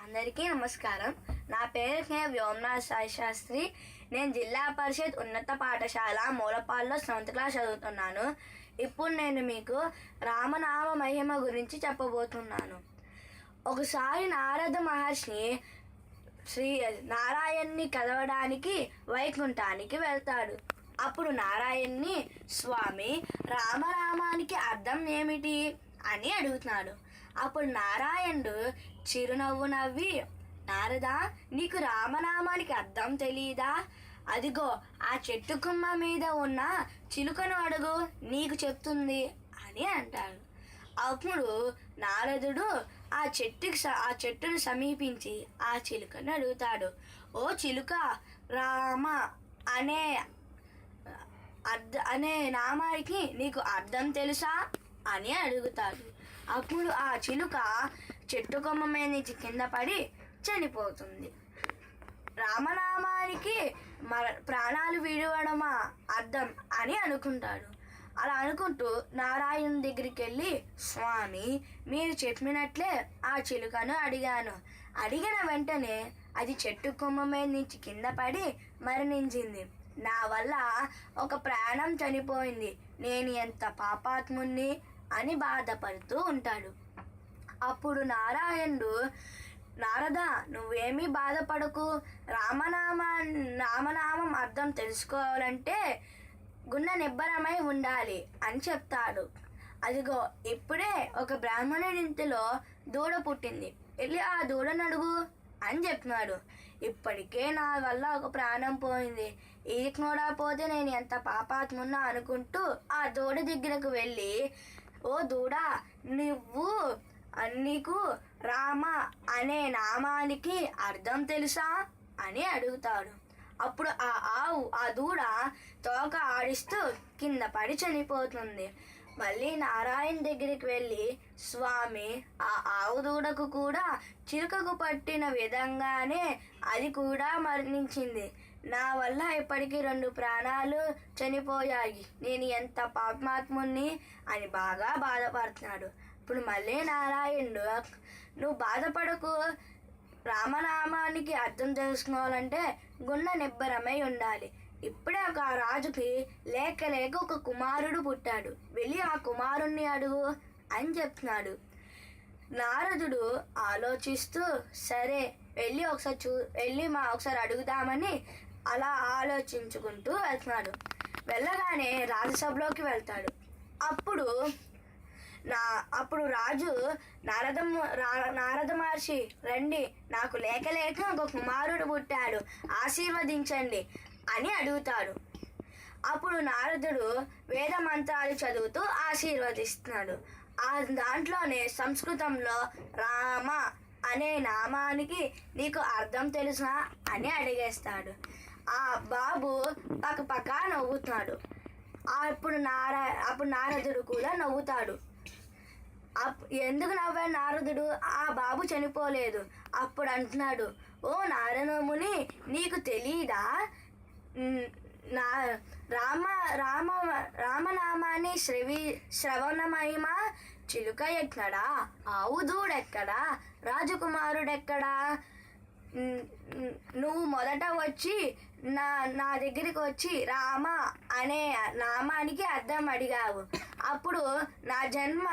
అందరికీ నమస్కారం. నా పేరు వ్యోమనాథ్ సాయి శాస్త్రి. నేను జిల్లా పరిషత్ ఉన్నత పాఠశాల మూలపాల్లో 7th క్లాస్ చదువుతున్నాను. ఇప్పుడు నేను మీకు రామనామ మహిమ గురించి చెప్పబోతున్నాను. ఒకసారి నారద మహర్షి శ్రీ నారాయణ్ణి కలవడానికి వైకుంఠానికి వెళ్తాడు. అప్పుడు నారాయణ్ణి, స్వామి, రామనామానికి అర్థం ఏమిటి అని అడుగుతున్నాడు. అప్పుడు నారాయణుడు చిరునవ్వు నవ్వి, నారదా, నీకు రామనామానికి అర్థం తెలీదా? అదిగో ఆ చెట్టు కొమ్మ మీద ఉన్న చిలుకను అడుగు, నీకు చెప్తుంది అని అంటాడు. అప్పుడు నారదుడు ఆ చెట్టును సమీపించి ఆ చిలుకను అడుగుతాడు, ఓ చిలుక, రామ అనే నామానికి నీకు అర్థం తెలుసా అని అడుగుతాడు. అప్పుడు ఆ చిలుక చెట్టు కొమ్మ మీద నుంచి కింద పడి చనిపోతుంది. రామనామానికి ప్రాణాలు విడవడమా అర్థం అని అనుకుంటాడు. అలా అనుకుంటూ నారాయణ దగ్గరికి వెళ్ళి, స్వామి, మీరు చెప్పినట్లే ఆ చిలుకను అడిగాను. అడిగిన వెంటనే అది చెట్టు కొమ్మ మీద నుంచి కింద పడి మరణించింది. నా వల్ల ఒక ప్రాణం చనిపోయింది. నేను ఎంత పాపాత్ముణ్ణి అని బాధపడుతూ ఉంటాడు. అప్పుడు నారాయణుడు, నారదా, నువ్వేమీ బాధపడకు. రామనామం అర్థం తెలుసుకోవాలంటే గుండె నిబ్బరమై ఉండాలి అని చెప్తాడు. అదిగో ఇప్పుడే ఒక బ్రాహ్మణుడి ఇంటిలో దూడ పుట్టింది, వెళ్ళి ఆ దూడను అడుగు అని చెప్తున్నాడు. ఇప్పటికే నా వల్ల ఒక ప్రాణం పోయింది, ఇది కూడా పోతే నేను ఎంత పాపాత్మున్నా అనుకుంటూ ఆ దూడ దగ్గరకు వెళ్ళి, ఓ దూడా, నీకు రామ అనే నామానికి అర్థం తెలుసా అని అడుగుతాడు. అప్పుడు ఆ దూడ తోక ఆడిస్తూ కింద పడి చనిపోతుంది. మళ్ళీ నారాయణ దగ్గరికి వెళ్ళి, స్వామి, ఆ ఆవు దూడకు కూడా చిలుకకు పట్టిన విధంగానే అది కూడా మరణించింది. నా వల్ల ఇప్పటికీ 2 ప్రాణాలు చనిపోయాయి. నేను ఎంత పాపాత్ముణ్ణి అని బాగా బాధపడుతున్నాడు. ఇప్పుడు మళ్ళీ నారాయణుడు, నువ్వు బాధపడకు, రామనామానికి అర్థం తెలుసుకోవాలంటే గుండె నిబ్బరమై ఉండాలి. ఇప్పుడే ఒక రాజుకి లేక ఒక కుమారుడు పుట్టాడు, వెళ్ళి ఆ కుమారుణ్ణి అడుగు అని చెప్తున్నాడు. నారదుడు ఆలోచిస్తూ, సరే వెళ్ళి ఒకసారి అడుగుదామని అలా ఆలోచించుకుంటూ వెళ్తున్నాడు. వెళ్ళగానే రాజసభలోకి వెళ్తాడు. అప్పుడు రాజు నారద మహర్షి, రండి, నాకు లేక ఒక కుమారుడు పుట్టాడు, ఆశీర్వదించండి అని అడుగుతాడు. అప్పుడు నారదుడు వేద మంత్రాలు చదువుతూ ఆశీర్వదిస్తున్నాడు. దాంట్లోనే సంస్కృతంలో రామ అనే నామానికి నీకు అర్థం తెలుసా అని అడిగేస్తాడు. ఆ బాబు పక్క నవ్వుతున్నాడు. అప్పుడు నారదుడు కూడా నవ్వుతాడు. ఎందుకు నవ్వాడు నారదుడు? ఆ బాబు చనిపోలేదు. అప్పుడు అంటున్నాడు, ఓ నారదముని, నీకు తెలీదా, రామనామాన్ని శ్రవణమహిమ చిలుక ఎక్కడా, ఆవు దూడెక్కడా, రాజకుమారుడెక్కడా? నువ్వు మొదట వచ్చి నా దగ్గరికి వచ్చి రామ అనే నామానికి అర్థం అడిగావు. అప్పుడు నా జన్మ